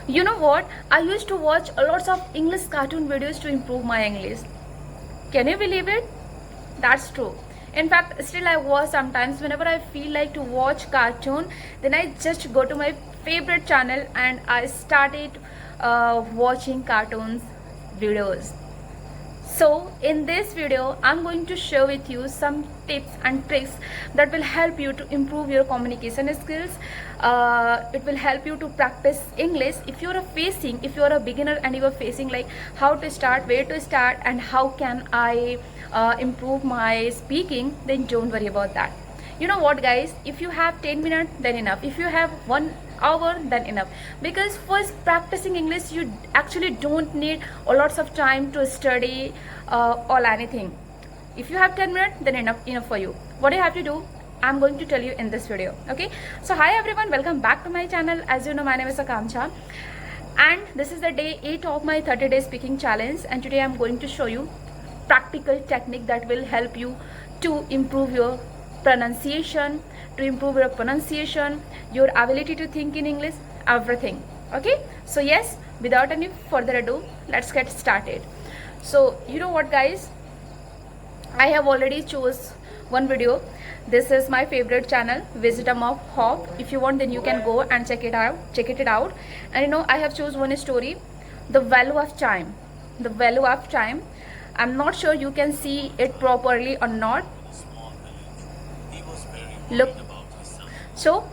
You know what? I used to watch a lots of English cartoon videos to improve my English. Can you believe it? That's true. In fact, still I watch sometimes whenever I feel like to watch cartoon, then I just go to my favorite channel and I started watching cartoons videos. So in this video, I'm going to share with you some tips and tricks that will help you to improve your communication skills. It will help you to practice English. If you're a beginner and you are facing like how to start, where to start, and how can I improve my speaking, then don't worry about that. You know what, guys, if you have 10 minutes, then enough. If you have 1 hour, then enough, because first practicing English you actually don't need a lots of time to study or anything. If you have 10 minutes, then enough for you. What you have to do, I'm going to tell you in this video. Okay, so hi everyone, welcome back to my channel. As you know, my name is Akanksha and this is the day 8 of my 30-day speaking challenge, and today I'm going to show you practical technique that will help you to improve your pronunciation, your ability to think in English, everything. Okay, so yes, without any further ado, let's get started. So you know what, guys, I have already chose one video. This is my favorite channel, Wisdom of Hope. If you want, then you can go and check it out. And you know, I have chosen one story, the value of time. I'm not sure you can see it properly or not. Look, so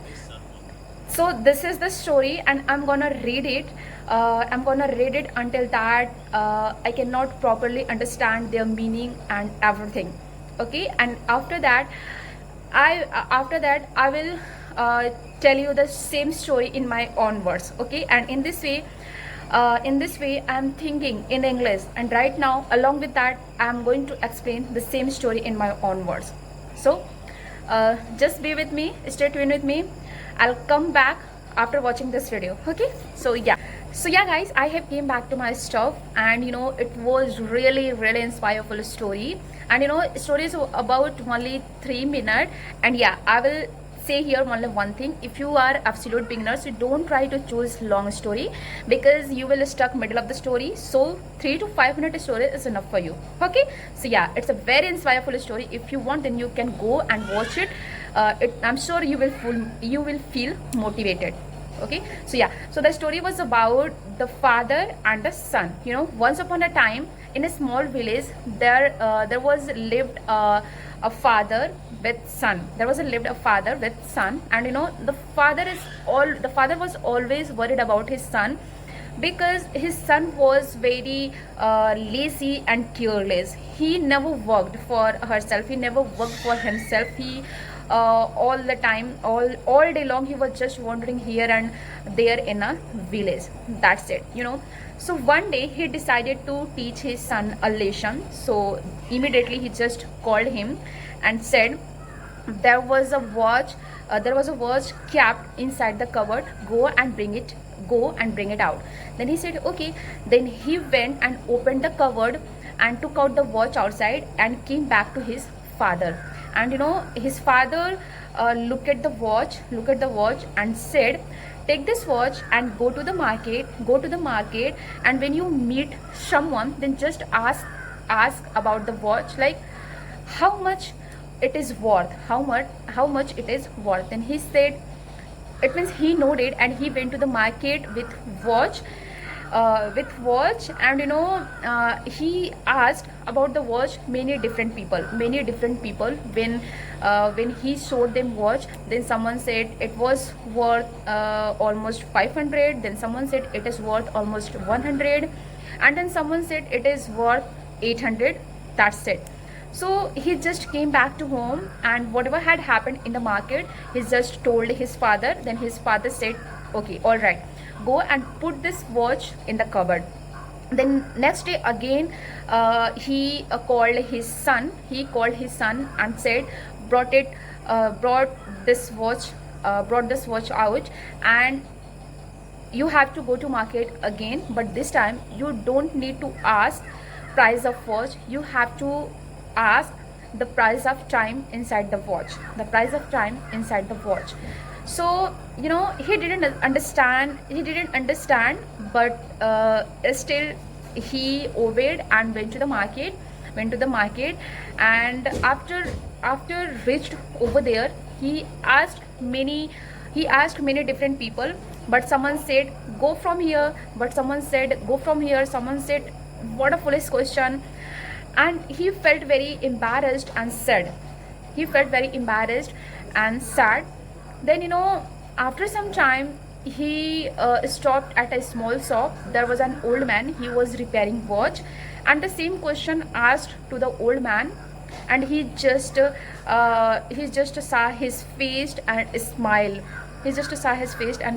this is the story and I'm gonna read it. Until that I cannot properly understand their meaning and everything. Okay, and after that I will tell you the same story in my own words. Okay, and in this way I'm thinking in English, and right now along with that I'm going to explain the same story in my own words. So just be with me, stay tuned with me. I'll come back after watching this video. Okay, so yeah, guys, I have came back to my stuff, and you know, it was really inspireful story. And you know, story is about only 3 minutes, and yeah, I will say here only one thing: if you are absolute beginners, you don't try to choose long story, because you will stuck middle of the story. So 3 to 5 minute story is enough for you. Okay, so yeah, it's a very inspireful story. If you want, then you can go and watch it. I'm sure you will feel motivated. Okay, so yeah, so the story was about the father and the son. You know, once upon a time in a small village, there was lived a father with son. And you know, the father was always worried about his son, because his son was very lazy and careless. He never worked for herself, he never worked for himself. He all the time, all day long, he was just wandering here and there in a village. That's it, you know. So one day he decided to teach his son a lesson. So immediately he just called him and said, there was a watch kept inside the cupboard. Go and bring it out. Then he said, okay. Then he went and opened the cupboard and took out the watch outside and came back to his father. And you know, his father looked at the watch and said, take this watch and go to the market, and when you meet someone, then just ask about the watch, like how much it is worth. Then he said, it means he nodded, and he went to the market with watch. And you know, he asked about the watch many different people. When he showed them watch, then someone said it was worth almost 500. Then someone said it is worth almost 100, and then someone said it is worth 800. That's it. So he just came back to home, and whatever had happened in the market, he just told his father. Then his father said, okay, all right, go and put this watch in the cupboard. Then next day again, he called his son and said, brought this watch out, and you have to go to market again, but this time you don't need to ask price of watch. You have to ask the price of time inside the watch. So he didn't understand, but still he obeyed and went to the market. And after reached over there, he asked many different people, but someone said go from here, but someone said go from here, someone said what a foolish question. And he felt very embarrassed and sad. Then after some time, he stopped at a small shop. There was an old man, he was repairing watch, and the same question asked to the old man. And he just saw his face and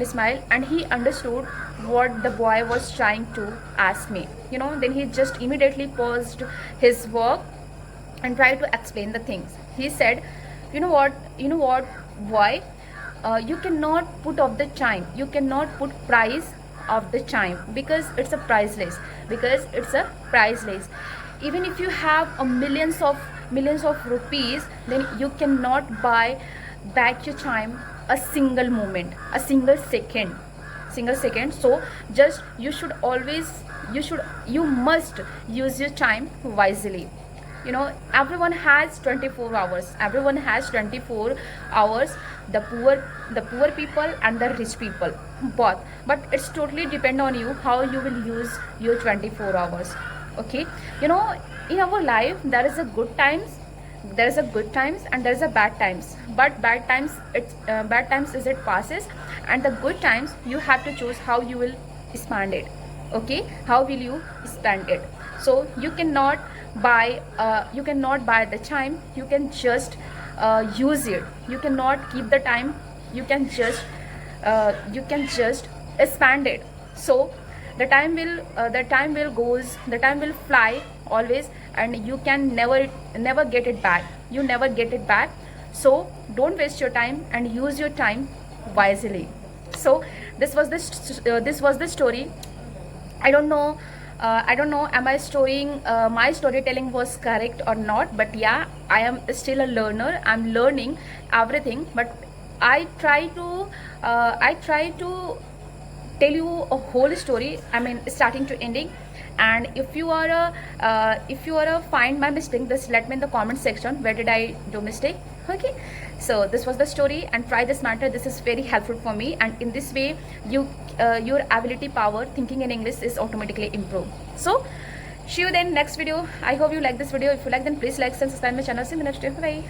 smile. And he understood what the boy was trying to ask me. Then he just immediately paused his work and tried to explain the things. He said, you know what, boy, you cannot put off the chime, you cannot put price of the chime, because it's a priceless. Even if you have a millions of rupees, then you cannot buy back your chime a single moment, a single second. So just you must use your time wisely. Everyone has 24 hours. The poor people and the rich people, both. But it's totally depend on you how you will use your 24 hours. Okay, in our life there is a good times, and there is a bad times. But bad times is it passes, and the good times you have to choose how you will spend it. Okay, how will you spend it? So you cannot buy the time, you can just use it. You cannot keep the time, you can just spend it. So the time will fly always, and you can never get it back. So don't waste your time and use your time wisely. So this was the story. I don't know, am I my storytelling was correct or not, but yeah, I am still a learner. I'm learning everything, but I try to tell you a whole story, I mean starting to ending. And if you are a find my mistake, just let me in the comment section where did I do mistake. Okay, so this was the story, and try this matter. This is very helpful for me, and in this way your ability power thinking in English is automatically improved. So see you then next video. I hope you like this video. If you like, then please like and subscribe my channel. See you in the next video. Bye.